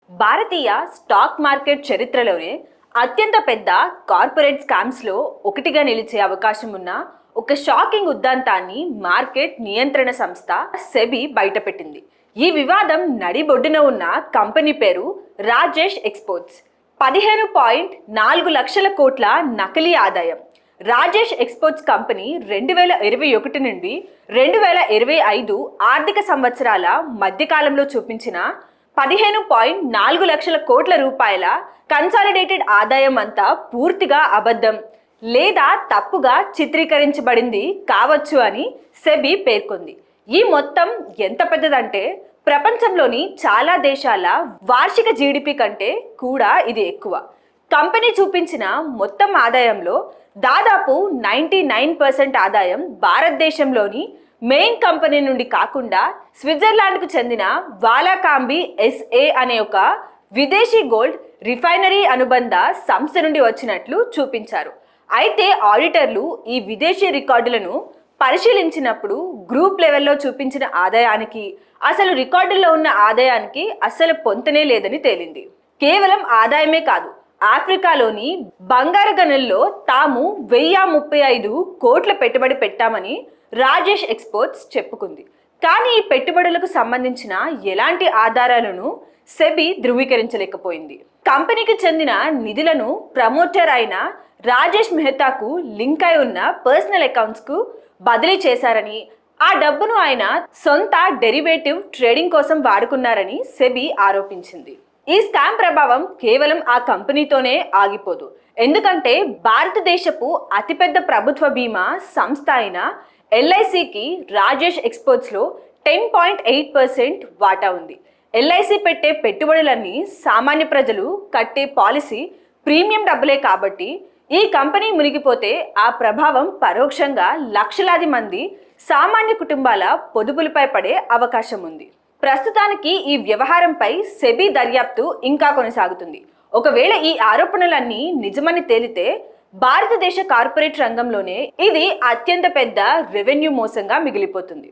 భారతీయ stock market చరిత్రలోనే అత్యంత పెద్ద కార్పొరేట్ స్కామ్స్లో ఒకటిగా నిలిచే అవకాశం ఉన్న ఒక షాకింగ్ ఉద్దంతాన్ని మార్కెట్ నియంత్రణ సంస్థ సెబీ బయటపెట్టింది. ఈ వివాదం నడిబొడ్డున ఉన్న కంపెనీ పేరు రాజేష్ ఎక్స్పోర్ట్స్. 15.4 లక్షల కోట్ల నకిలీ ఆదాయం. రాజేష్ ఎక్స్పోర్ట్స్ కంపెనీ 2021 నుండి 2025 ఆర్థిక సంవత్సరాల మధ్యకాలంలో చూపించిన 15.4 లక్షల కోట్ల రూపాయల కన్సాలిడేటెడ్ ఆదాయం అంతా పూర్తిగా అబద్ధం లేదా తప్పుగా చిత్రీకరించబడింది కావచ్చు అని సెబీ పేర్కొంది. ఈ మొత్తం ఎంత పెద్దదంటే ప్రపంచంలోని చాలా దేశాల వార్షిక జీడిపి కంటే కూడా ఇది ఎక్కువ. కంపెనీ చూపించిన మొత్తం ఆదాయంలో దాదాపు 99% ఆదాయం భారతదేశంలోని మెయిన్ కంపెనీ నుండి కాకుండా స్విట్జర్లాండ్కు చెందిన వాలాకాంబి ఎస్ఏ అనే ఒక విదేశీ గోల్డ్ రిఫైనరీ అనుబంధ సంస్థ నుండి వచ్చినట్లు చూపించారు. అయితే ఆడిటర్లు ఈ విదేశీ రికార్డులను పరిశీలించినప్పుడు గ్రూప్ లెవెల్లో చూపించిన ఆదాయానికి అసలు రికార్డుల్లో ఉన్న ఆదాయానికి అసలు పొంతనే లేదని తేలింది. కేవలం ఆదాయమే కాదు, ఆఫ్రికాలోని బంగారు గనుల్లో తాము 1035 కోట్ల పెట్టుబడి పెట్టామని రాజేష్ ఎక్స్పోర్ట్స్ చెప్పుకుంది. కానీ ఈ పెట్టుబడులకు సంబంధించిన ఎలాంటి ఆధారాలను సెబీ ధృవీకరించలేకపోయింది. కంపెనీకి చెందిన నిధులను ప్రమోటర్ అయిన రాజేష్ మెహతాకు లింక్ అయి ఉన్న పర్సనల్ అకౌంట్స్కు బదిలీ చేశారని, ఆ డబ్బును ఆయన సొంత డెరివేటివ్ ట్రేడింగ్ కోసం వాడుకున్నారని సెబీ ఆరోపించింది. ఈ స్కామ్ ప్రభావం కేవలం ఆ కంపెనీతోనే ఆగిపోదు. ఎందుకంటే భారతదేశపు అతిపెద్ద ప్రభుత్వ బీమా సంస్థ అయిన ఎల్ఐసికి రాజేష్ ఎక్స్పోర్ట్స్లో 10.8% వాటా ఉంది. ఎల్ఐసి పెట్టే పెట్టుబడులన్నీ సామాన్య ప్రజలు కట్టే పాలసీ ప్రీమియం డబ్బులే కాబట్టి ఈ కంపెనీ మునిగిపోతే ఆ ప్రభావం పరోక్షంగా లక్షలాది మంది సామాన్య కుటుంబాల పొదుపులపై పడే అవకాశం ఉంది. ప్రస్తుతానికి ఈ వ్యవహారంపై సెబీ దర్యాప్తు ఇంకా కొనసాగుతుంది. ఒకవేళ ఈ ఆరోపణలన్నీ నిజమని తేలితే భారతదేశ కార్పొరేట్ రంగంలోనే ఇది అత్యంత పెద్ద రెవెన్యూ మోసంగా మిగిలిపోతుంది.